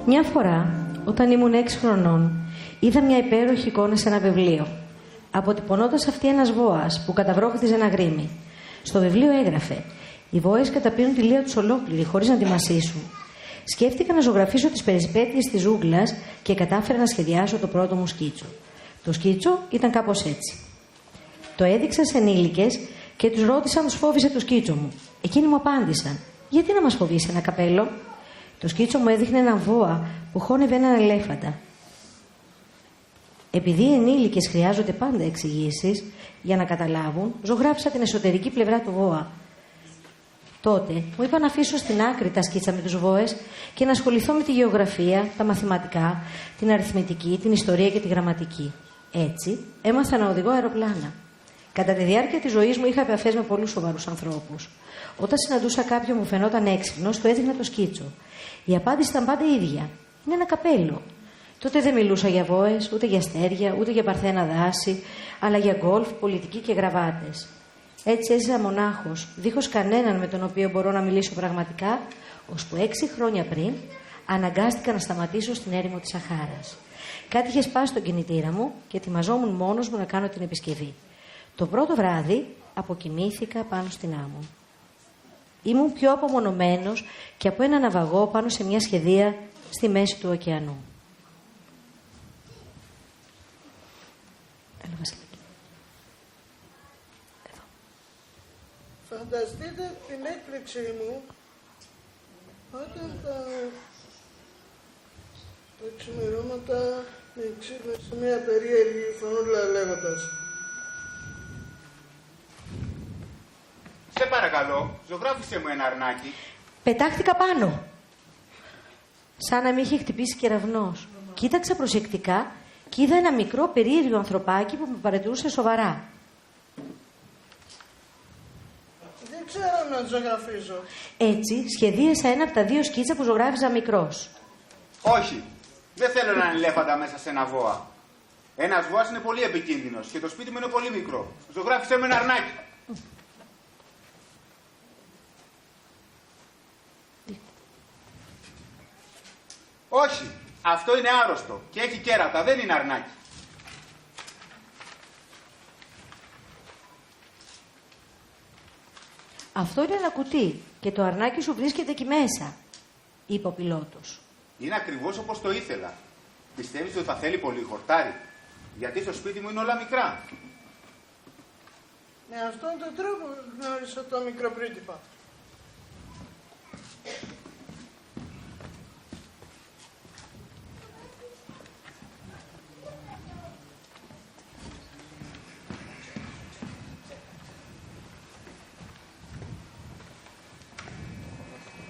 Μια φορά, όταν ήμουν 6 χρονών, είδα μια υπέροχη εικόνα σε ένα βιβλίο. Αποτυπωνόταν αυτή ένας βόας που καταβρόχτιζε ένα γρήμι. Στο βιβλίο έγραφε: «Οι βόες καταπίνουν τη λία τους ολόκληρη, χωρίς να τη μασίσουν». Σκέφτηκα να ζωγραφίσω τις περιπέτειες της ζούγκλας και κατάφερα να σχεδιάσω το πρώτο μου σκίτσο. Το σκίτσο ήταν κάπως έτσι. Το έδειξα σε ενήλικες και τους ρώτησα αν τους φόβησε το σκίτσο μου. Εκείνοι μου απάντησαν: «Γιατί να μας φοβήσει ένα καπέλο?» Το σκίτσο μου έδειχνε έναν βόα που χώνευε έναν ελέφαντα. Επειδή οι ενήλικες χρειάζονται πάντα εξηγήσεις για να καταλάβουν, ζωγράφισα την εσωτερική πλευρά του βόα. Τότε μου είπαν να αφήσω στην άκρη τα σκίτσα με τους βόες και να ασχοληθώ με τη γεωγραφία, τα μαθηματικά, την αριθμητική, την ιστορία και τη γραμματική. Έτσι, έμαθα να οδηγώ αεροπλάνα. Κατά τη διάρκεια της ζωής μου είχα επαφές με πολλούς σοβαρούς ανθρώπους. Όταν συναντούσα κάποιον που φαινόταν έξυπνος, του έδειχνα το σκίτσο. Η απάντηση ήταν πάντα ίδια: «Είναι ένα καπέλο». Τότε δεν μιλούσα για βόες, ούτε για αστέρια, ούτε για παρθένα δάση, αλλά για γκολφ, πολιτική και γραβάτες. Έτσι έζησα μονάχος, δίχως κανέναν με τον οποίο μπορώ να μιλήσω πραγματικά, ώσπου 6 χρόνια πριν αναγκάστηκα να σταματήσω στην έρημο της Σαχάρας. Κάτι είχε σπάσει τον κινητήρα μου και ετοιμαζόμουν μόνος μου να κάνω την επισκευή. Το πρώτο βράδυ αποκοιμήθηκα πάνω στην άμμο. Ήμουν πιο απομονωμένος και από ένα ναυαγό πάνω σε μια σχεδία στη μέση του ωκεανού. Φανταστείτε την έκπληξή μου όταν τα ξημερώματα με ξύπνησε μια περίεργη φωνούλα λέγοντας: «Σε παρακαλώ, ζωγράφισε μου ένα αρνάκι». Πετάχτηκα πάνω, σαν να με είχε χτυπήσει κεραυνός. Κοίταξα προσεκτικά και είδα ένα μικρό περίεργο ανθρωπάκι που με παρατηρούσε σοβαρά. Δεν ξέρω να ζωγραφίζω. Έτσι, σχεδίασα ένα από τα 2 σκίτσα που ζωγράφιζα μικρός. Όχι, δεν θέλω έναν ελέφαντα μέσα σε ένα βόα. Ένας βόας είναι πολύ επικίνδυνος και το σπίτι μου είναι πολύ μικρό. Ζωγράφισε μου ένα αρνάκι. Όχι, αυτό είναι άρρωστο και έχει κέρατα, δεν είναι αρνάκι. Αυτό είναι ένα κουτί και το αρνάκι σου βρίσκεται εκεί μέσα, είπε ο πιλότος. Είναι ακριβώς όπως το ήθελα. Πιστεύεις ότι θα θέλει πολύ χορτάρι? Γιατί στο σπίτι μου είναι όλα μικρά. Με αυτόν τον τρόπο γνώρισα το μικρό πρίγκιπα.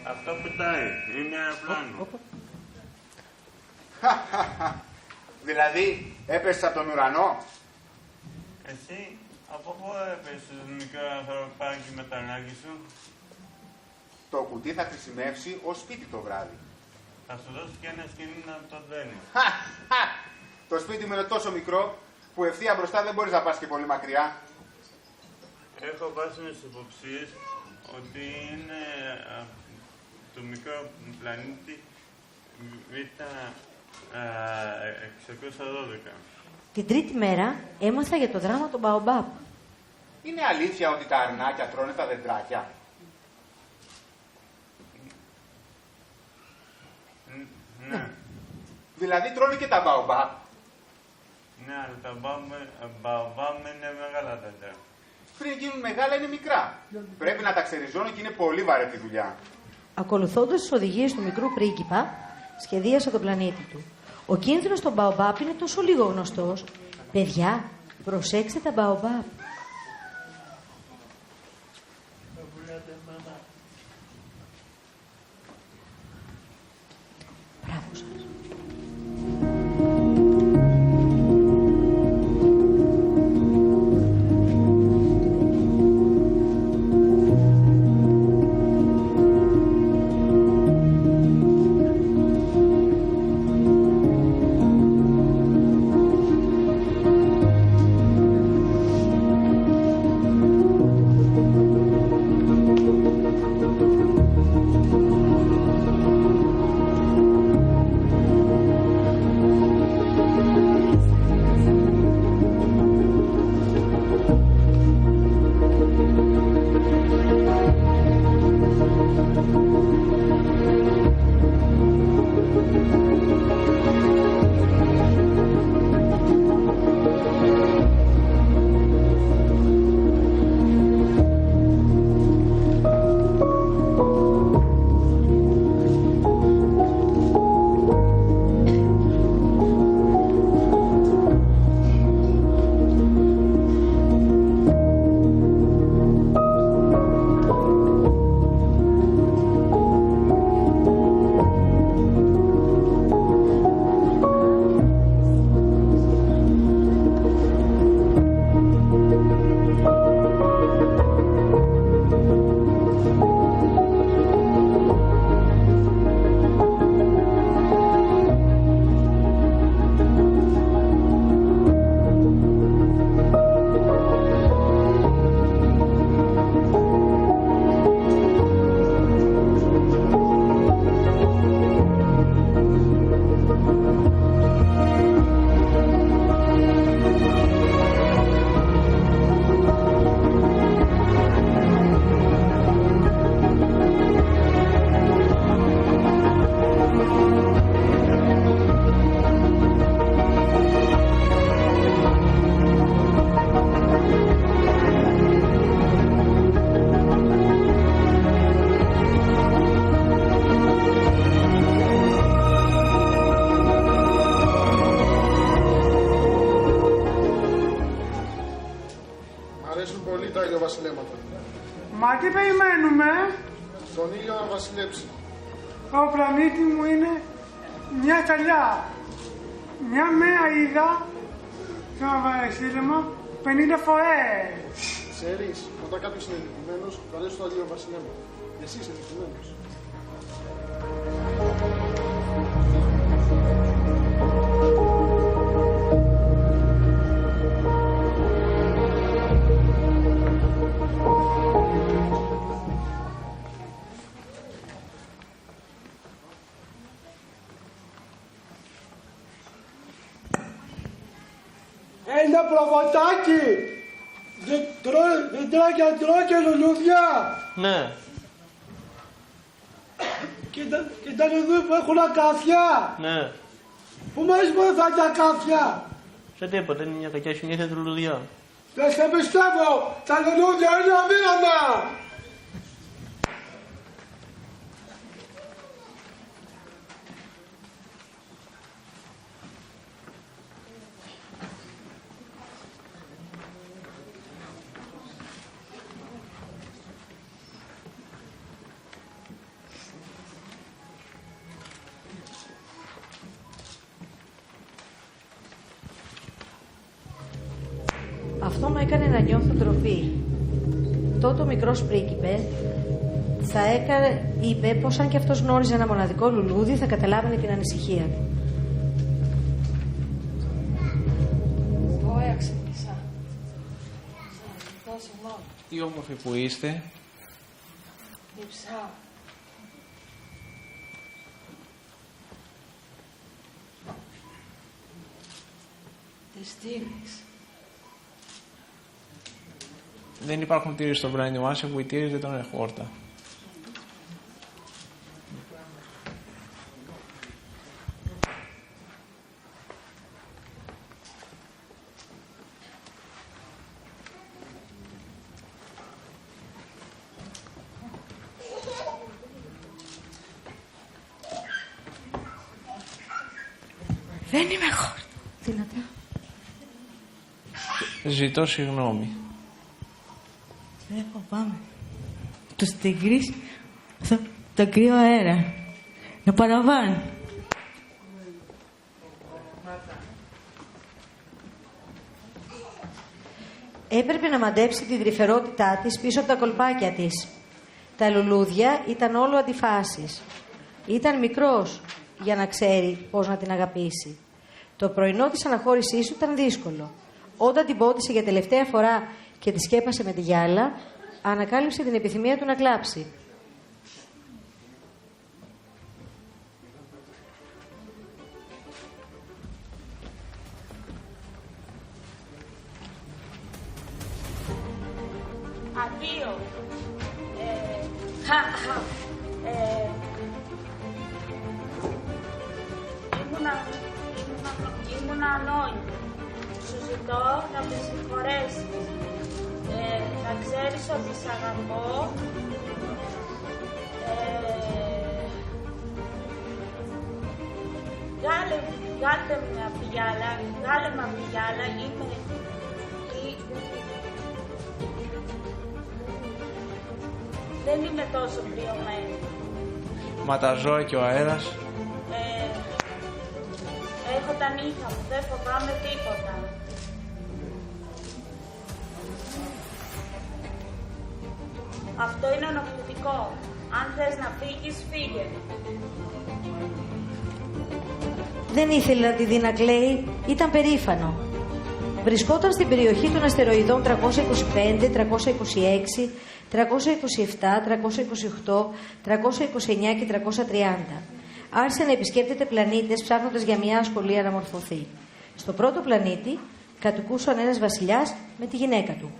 Αυτό πετάει, είναι αεροπλάνο. Δηλαδή, έπεσες από τον ουρανό? Εσύ, από πού έπεσες μικρό ανθρωπάκι με τα αρνάκι σου? Το κουτί θα χρησιμεύσει ως σπίτι το βράδυ. Θα σου δώσω και ένα σκηνή να το δένεις. Το σπίτι μου είναι τόσο μικρό που ευθεία μπροστά δεν μπορείς να πας και πολύ μακριά. Έχω βάσιμες υποψίες ότι είναι το μικρό πλανήτη Β612. Την τρίτη μέρα έμαθα για το δράμα των Μπαομπάπ. Είναι αλήθεια ότι τα αρνάκια τρώνε τα δεντράκια? Ναι. Δηλαδή τρώνε και τα Μπαομπάπ? Ναι, αλλά τα Μπαομπάπ είναι μεγάλα δέντρα. Πριν γίνουν μεγάλα είναι μικρά. Πρέπει να τα ξεριζώνω και είναι πολύ βαρετή δουλειά. Ακολουθώντας τις οδηγίες του μικρού πρίγκιπα, σχεδίασε τον πλανήτη του. Ο κίνδυνος των Μπαομπάπ είναι τόσο λίγο γνωστός. Παιδιά, προσέξτε τα Μπαομπάπ. Μπράβο σας. Μα τι περιμένουμε? Τον ήλιο να βασιλέψει. Ο πλανήτη μου είναι μια τσαλιά. Μια μέρα είδα στο βασίλεμα 50 φορές. Ξέρεις, όταν κάποιος είναι νικημένος, καλέσει το Αγίο Βασιλέμα. Εσύ είσαι νικημένος. Ένα προβατάκι! Δεντράκια τρώει και λουλούδια! Ναι. Και τα λουλούδια που έχουν ακάθια! Ναι. Πού μας βοηθάει τα ακάθια! Σε τίποτα, είναι μια κακιά συνήθεια του λουλουδιά. Δεν σε πιστεύω! Τα λουλούδια είναι αδύναμα! Αυτό με έκανε να νιώθω ντροπή. Τότε ο μικρός πρίγκιπε είπε πως αν και αυτός γνώριζε ένα μοναδικό λουλούδι θα καταλάβαινε την ανησυχία του. Εγώ έξυπνησα. Τι όμορφοι που είστε. Διψά. Τι στείλεις. Δεν υπάρχουν τήρες στο βράνιο Άσιο που οι τήρες δεν τρώνε χόρτα. Δεν είμαι χόρτα. Δυνατά. Ζητώ συγγνώμη. Δεν φοβάμαι. Τους τυγρείς στο κρύο αέρα. Να παραβάν. Έπρεπε να μαντέψει την τρυφερότητά της πίσω από τα κολπάκια της. Τα λουλούδια ήταν όλο αντιφάσεις. Ήταν μικρός για να ξέρει πώς να την αγαπήσει. Το πρωινό της αναχώρησής του ήταν δύσκολο. Όταν την πότισε για τελευταία φορά και τη σκέπασε με τη γυάλα, ανακάλυψε την επιθυμία του να κλάψει. Αντίο. Ήμουν ανόητη. Σου ζητώ να με συγχωρέσεις. Να ξέρεις ότι σ' αγαπώ. Βγάλτε με απ' τη γυάλα. Βγάλε με απ' τη γυάλα. Δεν είμαι τόσο κρυωμένη. Μα τα ζώα και ο αέρας. Έχω τα νύχια μου, δεν φοβάμαι τίποτα. Αυτό είναι ενοχλητικό. Αν θες να φύγεις, φύγε. Δεν ήθελε να τη δει να κλαίει, ήταν περήφανο. Βρισκόταν στην περιοχή των αστεροειδών 325, 326, 327, 328, 329 και 330. Άρχισε να επισκέπτεται πλανήτες ψάχνοντας για μια ασχολία να μορφωθεί. Στο πρώτο πλανήτη κατοικούσε ένας βασιλιάς με τη γυναίκα του.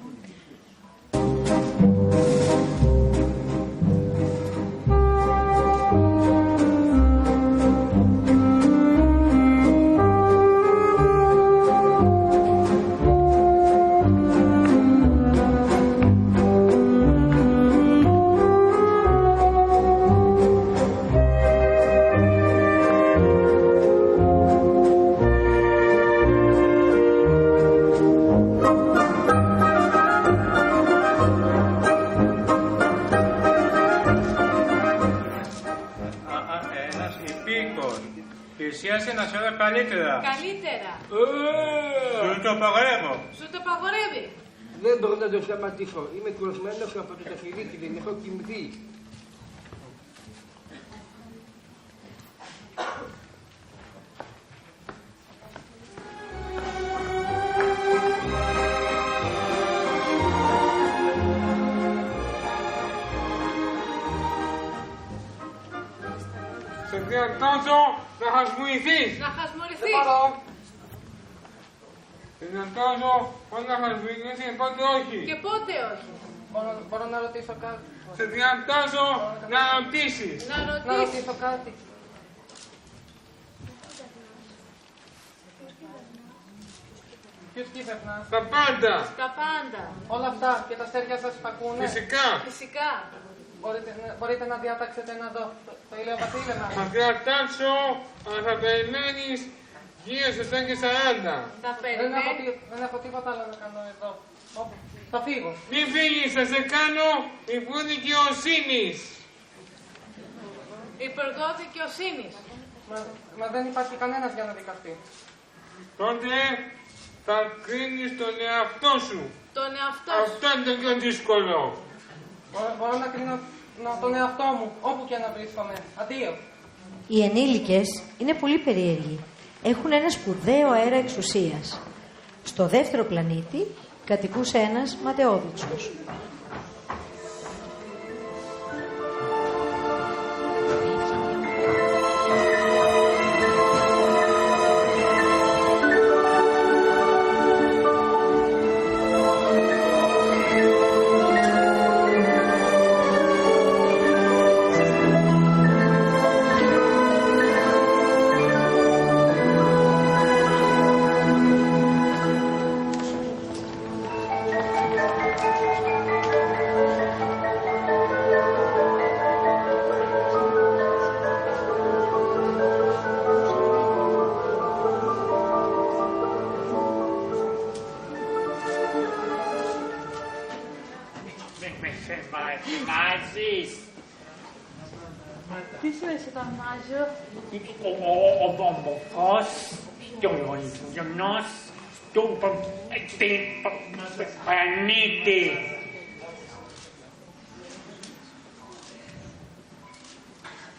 πλησίασε να σε δω καλύτερα. Καλύτερα. Σου το απαγορεύω. Σου το απαγορεύει. Δεν μπορώ να το σταματήσω. Είμαι κουρασμένος από το ταχυδίκι, δεν έχω κοιμηθεί. Σε διατάζω να χασμουηθείς. Να χασμουηθείς. Σε διατάζω να χασμουηθείς και πότε όχι. Και πότε όχι. Μπορώ να ρωτήσω κάτι. Σε διατάζω να ρωτήσεις. Να Να ρωτήσω κάτι. Ποιος κύβερνας? Τα πάντα. Τα πάντα. Όλα αυτά και τα αστέρια σας ακούνε? Φυσικά. Φυσικά. Μπορείτε να διατάξετε να δω το ηλιοβασίλεμα? Θα διατάξω, αλλά θα περιμένεις γύρω στις 10:40. Θα περιμένεις. Δεν έχω τίποτα άλλο να κάνω εδώ. Θα φύγω. Μην φύγεις, θα σε κάνω υπουργό δικαιοσύνης. Υπουργό δικαιοσύνης. Μα δεν υπάρχει κανένας για να δικαστεί. Τότε θα κρίνεις τον εαυτό σου. Τον εαυτό σου. Αυτό είναι το πιο δύσκολο. Μπορώ να κρίνω τον εαυτό μου, όπου και να βρίσκομαι. Αντίο. Οι ενήλικες είναι πολύ περίεργοι. Έχουν ένα σπουδαίο αέρα εξουσίας. Στο δεύτερο πλανήτη κατοικούσε ένας ματαιόδοξος. Τι σου σε θαυμάζω? Ο Βομβοφός, και ο Λονιζιονός, του πλανήτη.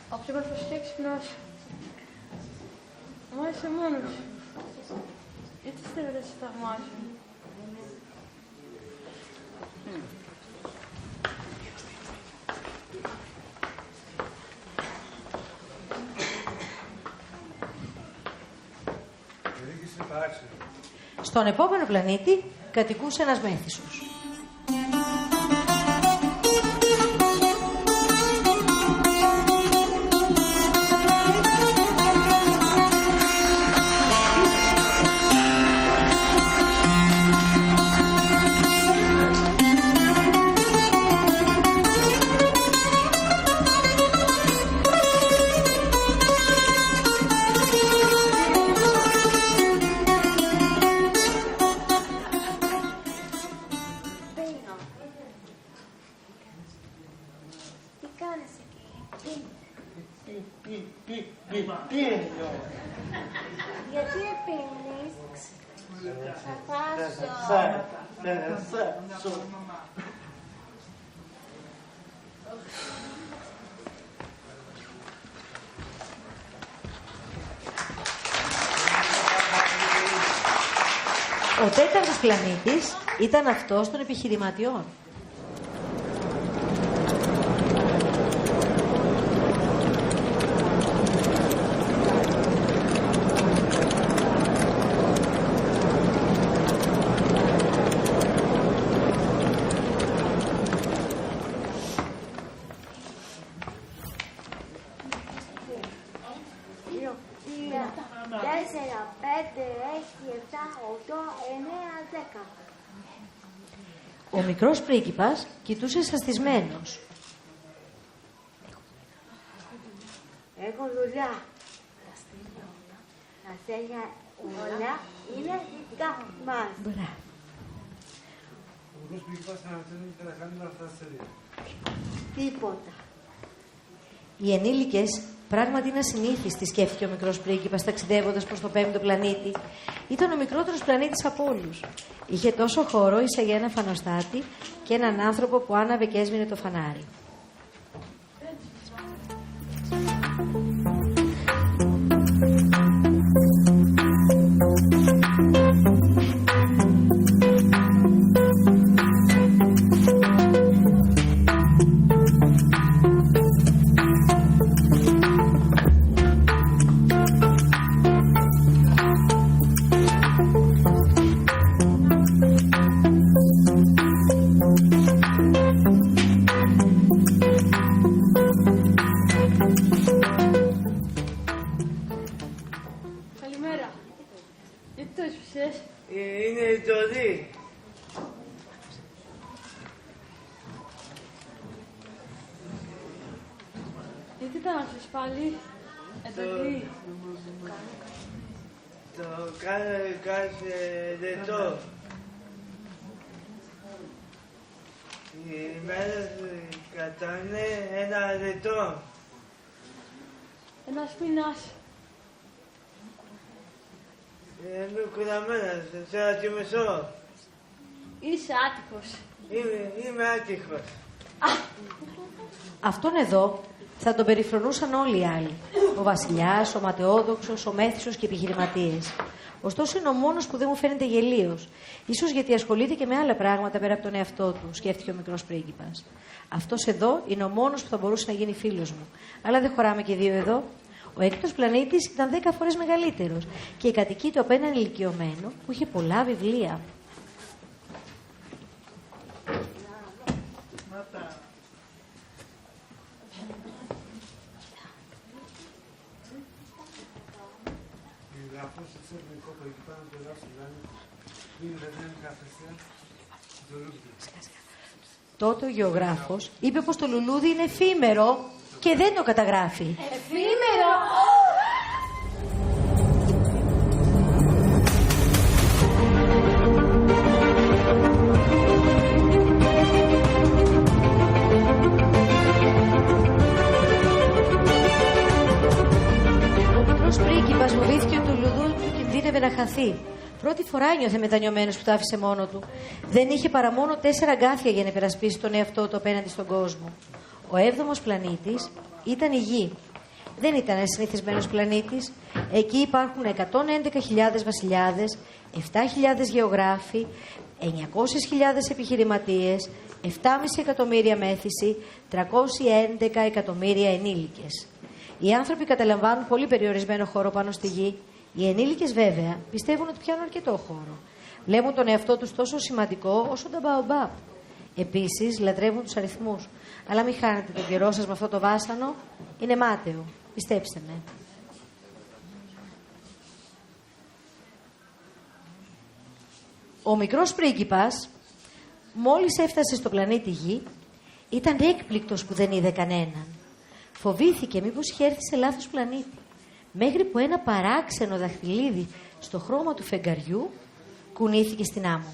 Ο ψύχος έξυπνος. Μα είσαι μόνος. Γιατί δεν σε θαυμάζω? Στον επόμενο πλανήτη κατοικούσε ένας μέθησος. Γιατί επίνεις? Θα φάσω. Ο τέταρτος πλανήτης ήταν αυτός των επιχειρηματιών. Ο μικρός πρίγκιπας κοιτούσε σαστισμένος. Έχω δουλειά. Τα αστέρια όλα είναι δικά μας. Μπράβο. Ο μικρός πρίγκιπας αναρωτιόταν τι θα κάνει με αυτά τα αστέρια. Τίποτα. Οι ενήλικες Πράγματι είναι ασυνήθιστη, σκέφτηκε ο μικρός πρίγκιπας ταξιδεύοντας προς το 5ο πλανήτη. Ήταν ο μικρότερος πλανήτης από όλους. Είχε τόσο χώρο ίσα για ένα φανοστάτη και έναν άνθρωπο που άναβε και έσβηνε το φανάρι. Καλημέρα. Γιατί το έσπισες? Είναι εντολή. Γιατί τα άφησες πάλι? Εντολή. Το κάθε λεπτό. Οι μέρες κατάνε ένα λεπτό. Ένας μήνας. Είμαι κουρασμένος, θέλω να κοιμηθώ. Είσαι άτυχος. Είμαι άτυχος. Αυτόν εδώ θα τον περιφρονούσαν όλοι οι άλλοι. Ο βασιλιάς, ο ματαιόδοξος, ο μέθησος και επιχειρηματίες. Ωστόσο είναι ο μόνος που δεν μου φαίνεται γελίος. Ίσως γιατί ασχολείται και με άλλα πράγματα πέρα από τον εαυτό του, σκέφτηκε ο μικρός πρίγκιπας. Αυτός εδώ είναι ο μόνος που θα μπορούσε να γίνει φίλος μου. Αλλά δεν χωράμε και δύο εδώ. Ο έκτος πλανήτης ήταν 10 φορές μεγαλύτερος και κατοικείται από έναν ηλικιωμένο που είχε πολλά βιβλία. Τότε ο γεωγράφος είπε πως το λουλούδι είναι εφήμερο και δεν το καταγράφει. Εφήμερο! Ο μικρός πρίγκιπας φοβήθηκε ότι το λουλούδι του κινδύνευε να χαθεί. Πρώτη φορά νιώθε μετανιωμένος που το άφησε μόνο του. Δεν είχε παρά μόνο 4 αγκάθια για να υπερασπίσει τον εαυτό του απέναντι στον κόσμο. Ο 7ος πλανήτης ήταν η Γη. Δεν ήταν ένας συνηθισμένος πλανήτης. Εκεί υπάρχουν 111.000 βασιλιάδες, 7.000 γεωγράφοι, 900.000 επιχειρηματίες, 7,5 εκατομμύρια μέθηση, 311 εκατομμύρια ενήλικες. Οι άνθρωποι καταλαμβάνουν πολύ περιορισμένο χώρο πάνω στη Γη. Οι ενήλικες βέβαια πιστεύουν ότι πιάνουν αρκετό χώρο. Βλέπουν τον εαυτό τους τόσο σημαντικό όσο τα μπαομπάπ. Επίσης λατρεύουν τους αριθμούς. Αλλά μην χάνετε τον καιρό σας με αυτό το βάσανο. Είναι μάταιο. Πιστέψτε με. Ο μικρός πρίγκιπας, μόλις έφτασε στο πλανήτη Γη, ήταν έκπληκτος που δεν είδε κανέναν. Φοβήθηκε μήπως είχε έρθει σε λάθος πλανήτη. Μέχρι που ένα παράξενο δαχτυλίδι στο χρώμα του φεγγαριού κουνήθηκε στην άμμο.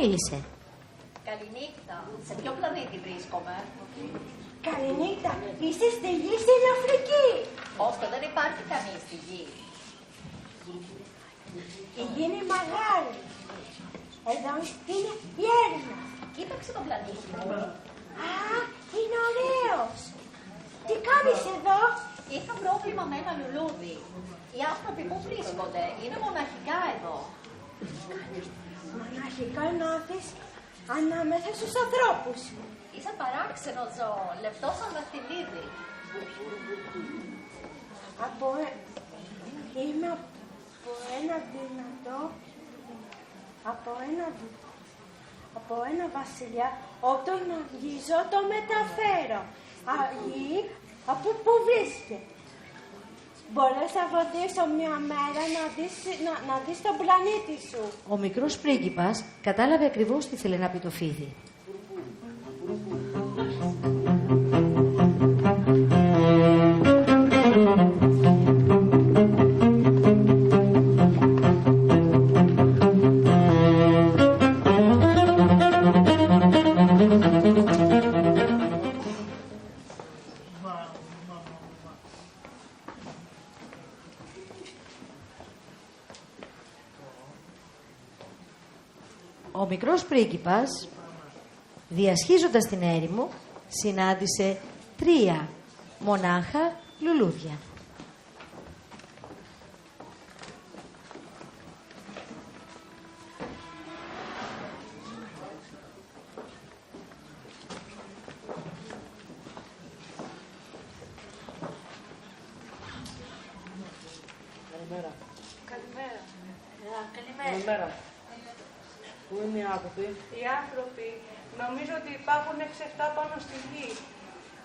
Μίλησε. Καληνύχτα. Σε ποιο πλανήτη βρίσκομαι? Καληνύχτα. Είστε στη Γη στην Αφρική. Ώστε δεν υπάρχει κανείς στη Γη. Η Γη είναι μεγάλη. Εδώ είναι η έρημα. Κοίταξε τον πλανήτη μου. Α, είναι ωραίος. Τι κάνεις εδώ? Είχα πρόβλημα με ένα λουλούδι. Οι άνθρωποι που βρίσκονται είναι μοναχικά εδώ. Μοναχικά νιώθεις ανάμεσα στους ανθρώπους. Είσαι παράξενο ζώο, λεπτό σαν δαχτυλίδι. Είμαι από ένα δυνατό, από ένα βασιλιά, όταν αγγίζω το μεταφέρω. Από πού βρίσκεται. Μπορείς να βοηθήσω μια μέρα να δεις τον πλανήτη σου. Ο μικρός πρίγκιπας κατάλαβε ακριβώς τι ήθελε να πει το φίδι. Ο μικρός πρίγκιπας, διασχίζοντας την έρημο, συνάντησε 3 μονάχα λουλούδια. Καλημέρα. Πού είναι οι άνθρωποι? Οι άνθρωποι νομίζω ότι υπάρχουν 6-7 πάνω στη γη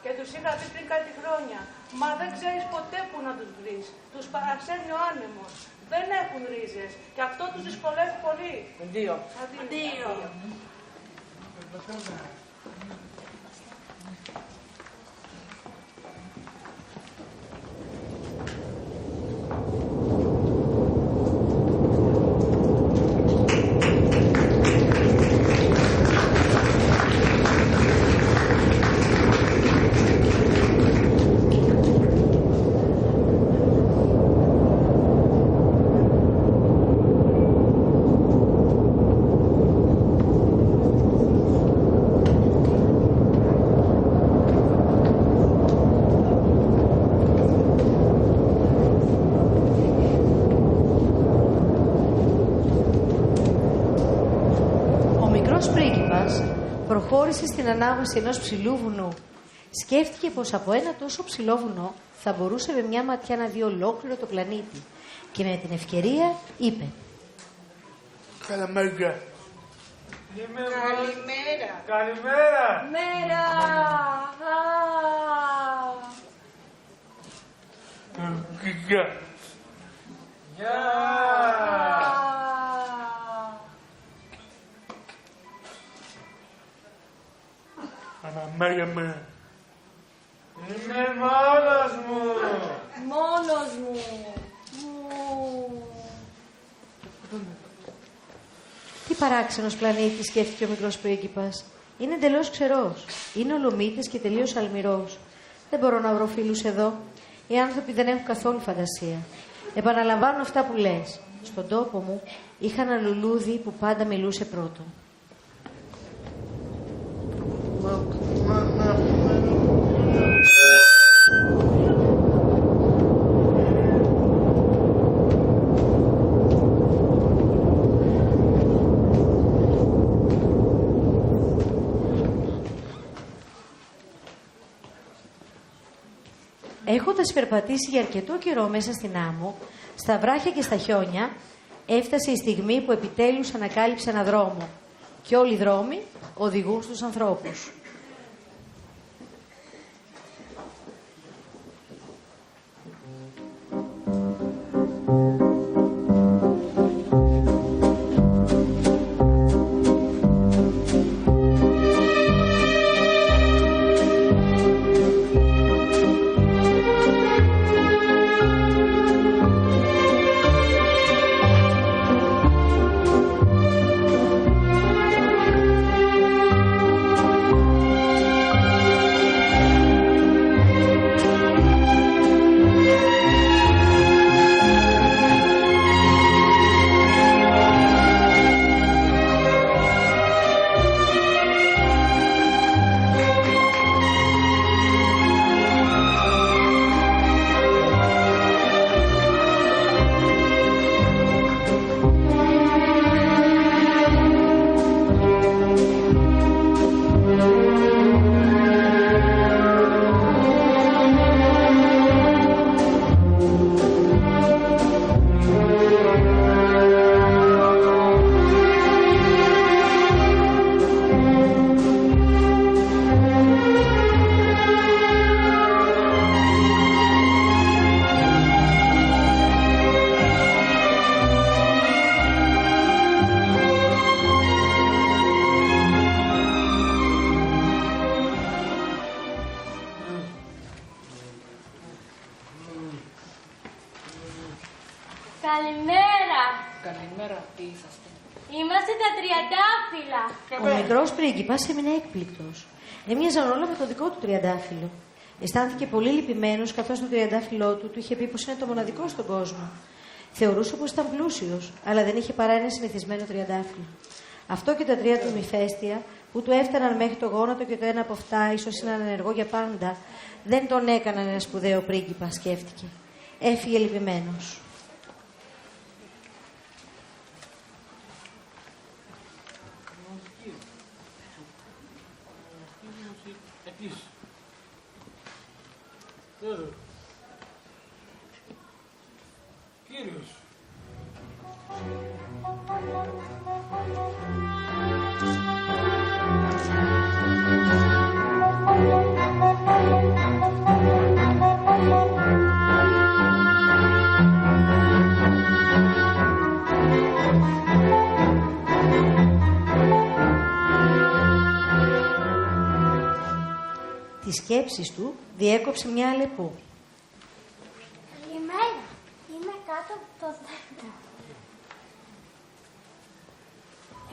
και τους είχα δει πριν κάτι χρόνια. Μα δεν ξέρεις ποτέ που να τους βρεις. Τους παρασέρνει ο άνεμος. Δεν έχουν ρίζες και αυτό τους δυσκολεύει πολύ. 2. Αντίο. Προχώρησε στην ανάγνωση ενός ψηλού βουνού. Σκέφτηκε πως από ένα τόσο ψηλό βουνό θα μπορούσε με μια ματιά να δει ολόκληρο το πλανήτη. Και με την ευκαιρία είπε: Καλημέρα. Καλημέρα. Καλημέρα. Μέρα. Γεια. Αναμέρια με. Είμαι μόνος μου. Μόνος μου. Τι παράξενος πλανήτης, σκέφτηκε ο μικρός πρίγκιπας. Είναι εντελώς ξερός. Είναι ολομήτης και τελείως αλμυρός. Δεν μπορώ να βρω φίλους εδώ. Οι άνθρωποι δεν έχουν καθόλου φαντασία. Επαναλαμβάνω αυτά που λες. Στον τόπο μου είχα ένα λουλούδι που πάντα μιλούσε πρώτο. Έχοντας περπατήσει για αρκετό καιρό μέσα στην άμμο, στα βράχια και στα χιόνια, έφτασε η στιγμή που επιτέλους ανακάλυψε ένα δρόμο. Και όλοι οι δρόμοι οδηγούν στους ανθρώπους. Καλημέρα. Καλημέρα, τι είσαστε? Είμαστε τα τριαντάφυλλα. Ο μικρός πρίγκιπας έμεινε έκπληκτος. Έμοιαζαν όλα με το δικό του τριαντάφυλλο. Αισθάνθηκε πολύ λυπημένος, καθώς το τριαντάφυλλό του είχε πει πως είναι το μοναδικό στον κόσμο. Θεωρούσε πως ήταν πλούσιος, αλλά δεν είχε παρά ένα συνηθισμένο τριαντάφυλλο. Αυτό και τα τρία του μυφαίστια, που του έφταναν μέχρι το γόνατο και το ένα από αυτά ίσως είναι ανενεργό για πάντα, δεν τον έκαναν ένα σπουδαίο πρίγκιπα, σκέφτηκε. Έφυγε λυπημένος. Κύριος. Τις σκέψεις του διέκοψε μια αλεπού. Καλημέρα. Είμαι κάτω από το δέντρο.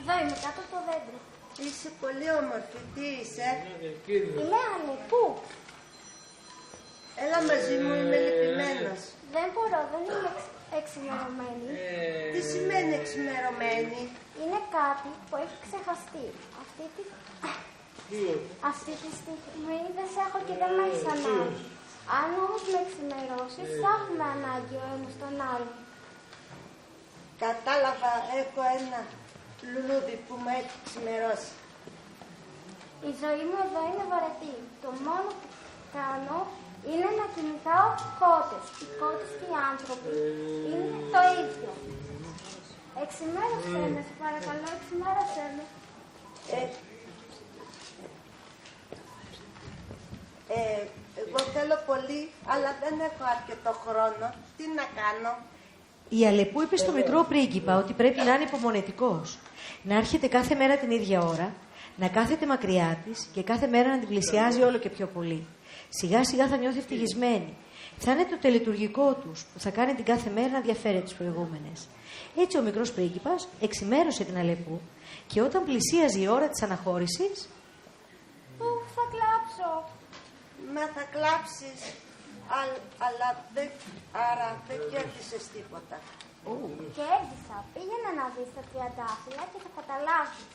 Εδώ είμαι κάτω από το δέντρο. Είσαι πολύ όμορφη. Τι είσαι? Είμαι αλεπού. Έλα μαζί μου, είμαι λυπημένος. Δεν μπορώ, δεν είμαι εξημερωμένη. Τι σημαίνει εξημερωμένη? Είναι κάτι που έχει ξεχαστεί. Αυτή τη στιγμή δεν σε έχω και δεν με έχεις ανάγκη. Αν όμως με εξημερώσεις, θα έχουμε ανάγκη ο ένας τον άλλον. Κατάλαβα, έχω ένα λουλούδι που με έχει ξημερώσει. Η ζωή μου εδώ είναι βαρετή. Το μόνο που κάνω είναι να κυνηγάω κότες. Οι κότες και οι άνθρωποι είναι το ίδιο. Εξημέρωσέ με, σε παρακαλώ, εξημέρωσέ με. Εγώ θέλω πολύ, αλλά δεν έχω αρκετό χρόνο. Τι να κάνω? Η αλεπού είπε στο μικρό πρίγκιπα ότι πρέπει να είναι υπομονετικός, να έρχεται κάθε μέρα την ίδια ώρα, να κάθεται μακριά της και κάθε μέρα να την πλησιάζει όλο και πιο πολύ. Σιγά σιγά θα νιώθει ευτυχισμένη. Θα είναι το τελετουργικό τους που θα κάνει την κάθε μέρα να διαφέρει τις προηγούμενες. Έτσι ο μικρός πρίγκιπας εξημέρωσε την αλεπού και όταν πλησίαζε η ώρα της αναχώρησης... Θα κλάψω. Μα θα κλάψεις, αλλά δεν κέρδισες τίποτα. Κέρδισα. Πήγαινε να δεις τα τριαντάφυλλα και θα καταλάβεις.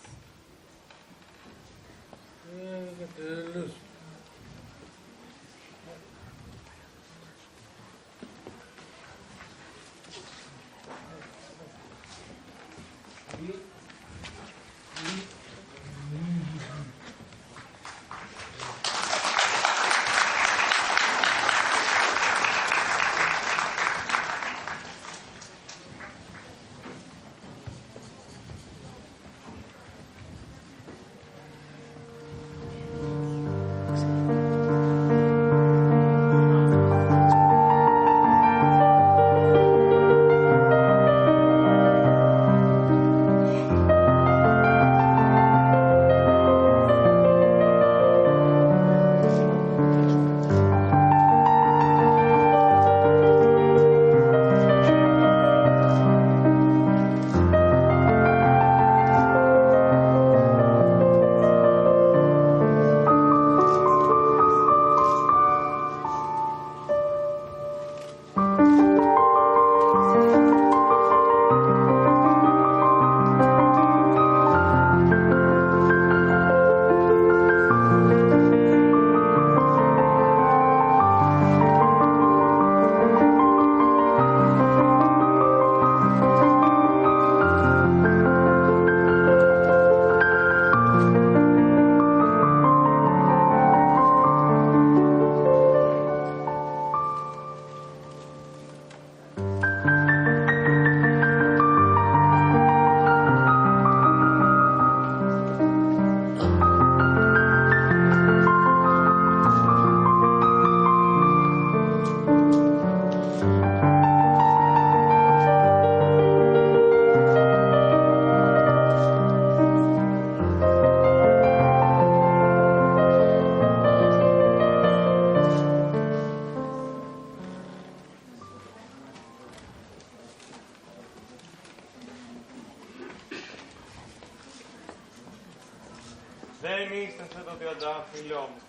Δεν είστε σαν το τριαντάφυλλό μου.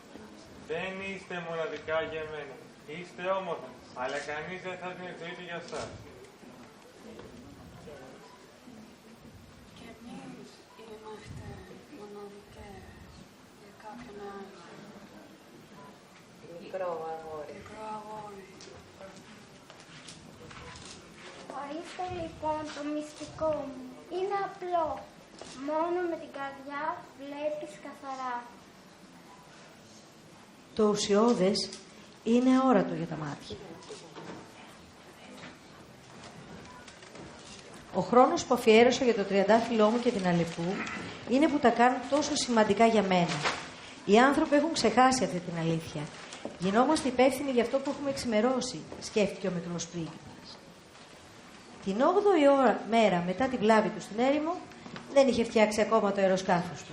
Δεν είστε μοναδικά για μένα. Είστε όμορφοι, αλλά κανείς δεν θα την ζωή του για εσάς. Και εμείς είμαστε μοναδικές για κάποιον άλλο. Μικρό αγόρι. Μικρό αγόρι. Ορίστε λοιπόν το μυστικό μου. Είναι απλό. Μόνο με την καρδιά βλέπεις καθαρά. Το ουσιώδες είναι αόρατο για τα μάτια. Ο χρόνος που αφιέρωσα για το τριαντάφυλλό μου και την Αλεπού είναι που τα κάνουν τόσο σημαντικά για μένα. Οι άνθρωποι έχουν ξεχάσει αυτή την αλήθεια. Γινόμαστε υπεύθυνοι για αυτό που έχουμε εξημερώσει, σκέφτηκε ο μικρός πρίγκιπας. Την 8η μέρα μετά την βλάβη του στην έρημο, δεν είχε φτιάξει ακόμα το αεροσκάφος του.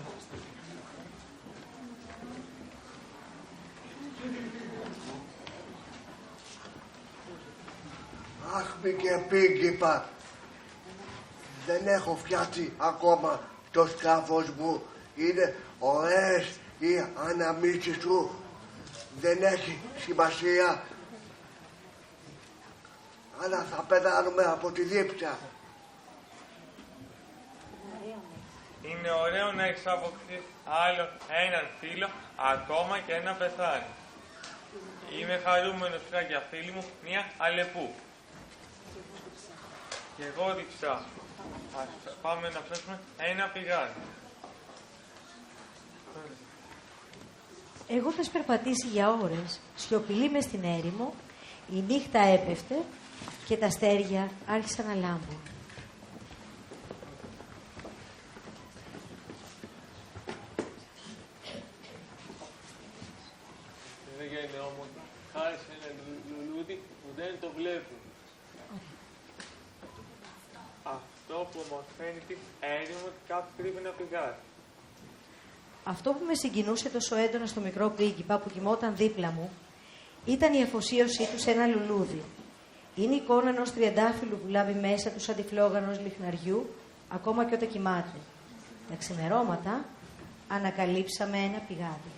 Αχ, και πρίγκιπα, δεν έχω φτιάξει ακόμα το σκάφος μου. Είναι ωραίες οι αναμνήσεις του. Δεν έχει σημασία. Αλλά θα πεθάνουμε από τη δίψα. Είναι ωραίο να έχεις αποκτήσει άλλο έναν φίλο, ακόμα και να πεθάνει. Είμαι χαρούμενος πια για φίλη μου, μια Αλεπού. Και εγώ δείξα. Ας πάμε να ψάξουμε ένα πηγάδι. Εγώ είχα περπατήσει για ώρες, σιωπηλή μες στην έρημο, η νύχτα έπεφτε και τα αστέρια άρχισαν να λάμπουν. Δεν είναι όμορφο, χάρη σε ένα λουλούδι που δεν το βλέπει. Αυτό που μορφαίνει την έρημο ότι κάπου κρύβει ένα πηγάδι. Αυτό που με συγκινούσε τόσο έντονα στο μικρό πρίγκιπα που κοιμόταν δίπλα μου ήταν η αφοσίωσή του σε ένα λουλούδι. Είναι η εικόνα ενός τριαντάφυλλου που λάβει μέσα του σαν τυφλόγανος λιχναριού, ακόμα και όταν κοιμάται. Τα ξημερώματα ανακαλύψαμε ένα πηγάδι.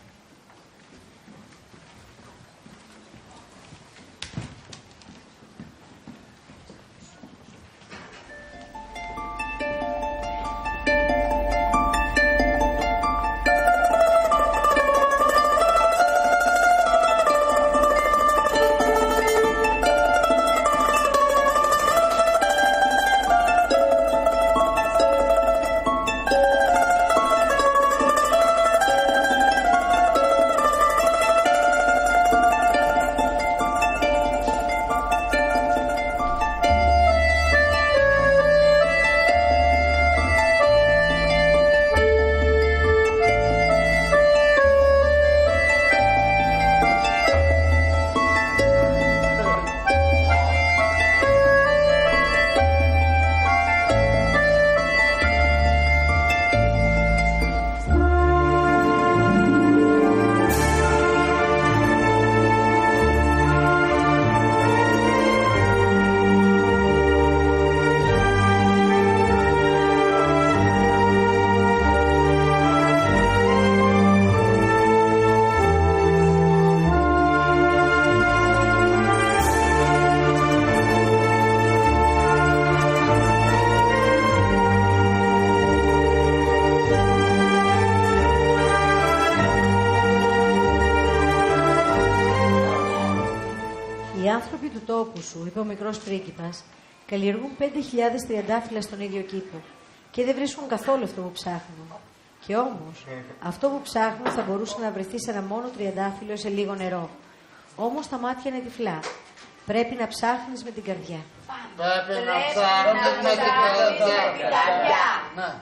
Σου, είπε ο μικρός πρίγκιπας, καλλιεργούν 5.000 τριαντάφυλλα στον ίδιο κήπο και δεν βρίσκουν καθόλου αυτό που ψάχνουν. Και όμως, αυτό που ψάχνουν θα μπορούσε να βρεθεί σε ένα μόνο τριαντάφυλλο σε λίγο νερό. Όμως τα μάτια είναι τυφλά. Πρέπει να ψάχνεις με την καρδιά. Πρέπει να ψάχνεις με την καρδιά. Ναι.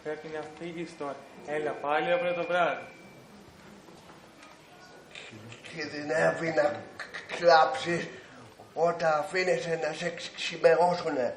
Πρέπει να φύγεις τώρα. Έλα πάλι αύριο το βράδυ. Κινδυνεύει να κλάψεις όταν αφήνεσαι να σε ξημερώσουνε.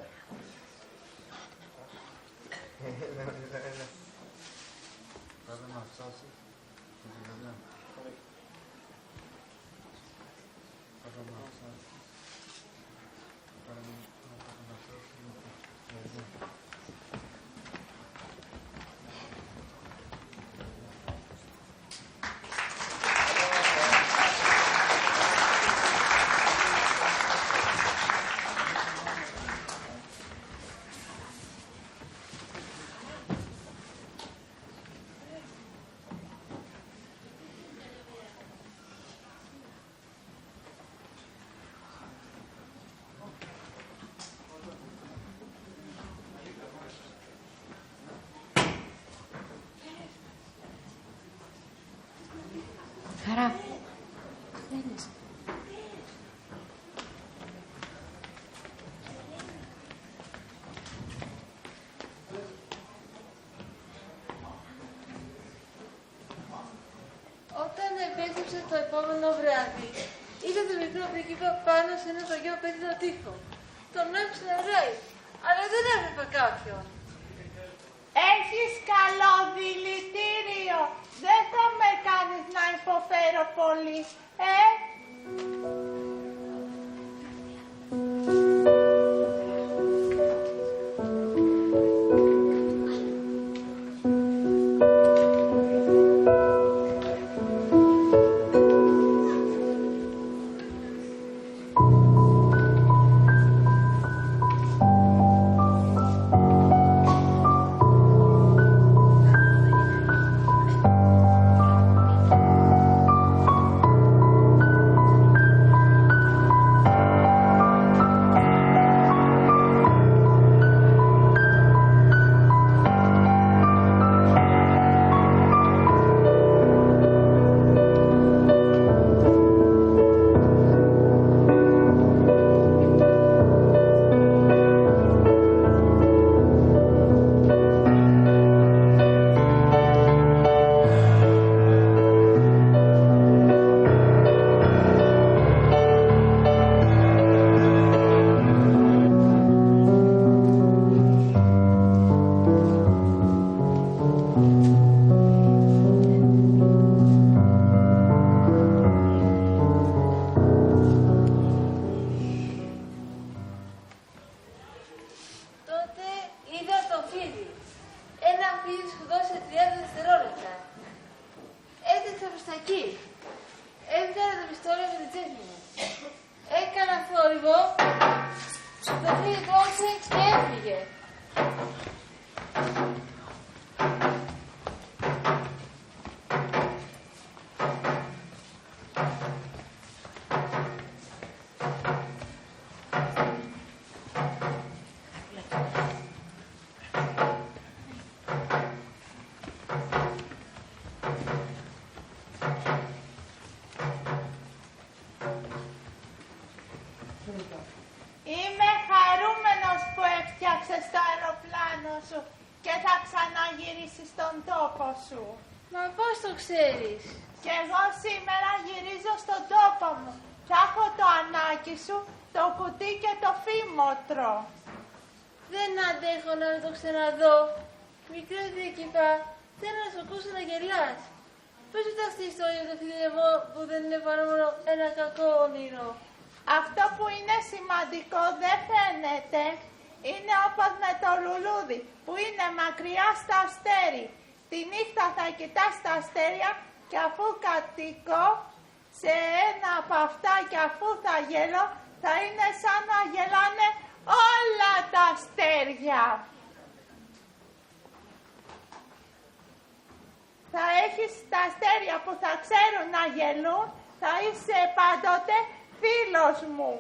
Χαρά. Δεν είσαι. Όταν επέστρεψε το επόμενο βράδυ, είδε τον μικρό πρίγκιπα πάνω σε ένα βαγιό πέτρινο τοίχο. Τον άκουσε να ράει, αλλά δεν έβλεπε κάποιον. Έχεις καλό δηλητήριο. Δεν θα με κάνεις να υποφέρω πολύ, Είμαι χαρούμενος που έφτιαξες το αεροπλάνο σου και θα ξαναγυρίσεις στον τόπο σου. Μα πώς το ξέρεις? Και εγώ σήμερα γυρίζω στον τόπο μου. Θα έχω το ανάκι σου, το κουτί και το φήμοτρο. Δεν αντέχω να το ξαναδώ. Μικρέ πρίγκιπα, θέλω να σου ακούσω να γελάς. Πες μου αυτή η ιστορία του θηλυκού που δεν είναι παρά μόνο ένα κακό όνειρο. Αυτό που είναι σημαντικό δεν φαίνεται. Είναι όπως με το λουλούδι που είναι μακριά στα αστέρι. Τη νύχτα θα κοιτάς τα αστέρια και αφού κατοικώ σε ένα από αυτά και αφού θα γελώ θα είναι σαν να γελάνε όλα τα αστέρια. Θα έχεις τα αστέρια που θα ξέρουν να γελούν, θα είσαι πάντοτε φίλος μου.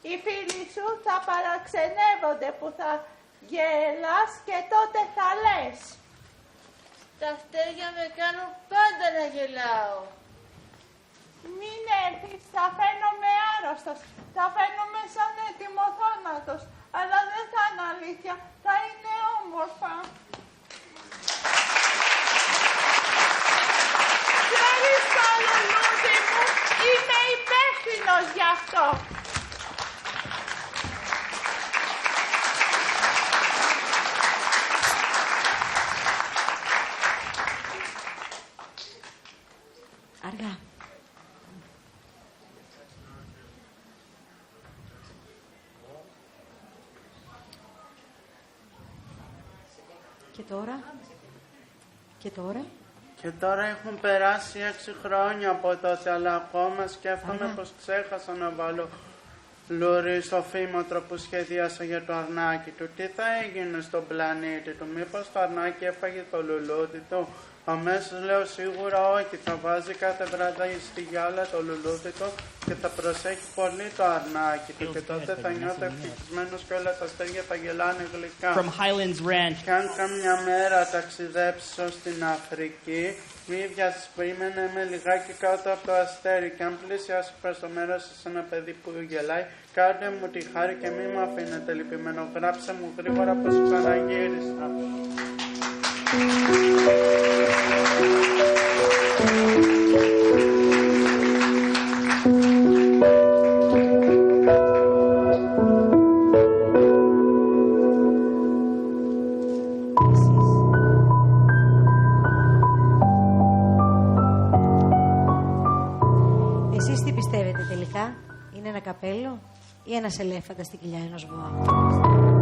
Οι φίλοι σου θα παραξενεύονται που θα γελάς και τότε θα λες. Τα αστέρια με κάνουν πάντα να γελάω. Μην έρθεις, θα φαίνομαι άρρωστος, θα φαίνομαι σαν έτοιμο θάνατος, αλλά δεν θα είναι αλήθεια, θα είναι όμορφα. Ξέρεις το λουλούδι μου, είμαι υπεύθυνος γι' αυτό. Και τώρα? Και τώρα? Και τώρα έχουν περάσει 6 χρόνια από τότε, αλλά ακόμα σκέφτομαι πως ξέχασα να βάλω λουρί στο φήμοτρο που σχεδίασα για το αρνάκι του. Τι θα έγινε στον πλανήτη του, μήπως το αρνάκι έφαγε το λουλούδι του? Αμέσως λέω σίγουρα όχι, θα βάζει κάθε βράδυ στη γυάλα το λουλούδι του και θα προσέχει πολύ το αρνάκι του και τότε θα νιώθω ευτυχισμένος και όλα τα αστέρια θα γελάνε γλυκά. From Highlands Ranch. Κι αν καμιά μέρα ταξιδέψω στην Αφρική, μη βιάσεις που είμαι λιγάκι κάτω από το αστέρι και αν πλησιάσει προς το μέρος σας ένα παιδί που γελάει, κάντε μου τη χάρη και μη μου αφήνετε λυπημένο. Γράψε μου γρήγορα πως ξαναγύρισα. Εσείς τι πιστεύετε τελικά? Είναι ένα καπέλο ή ένας ελέφαντας στην κοιλιά ενός βοά?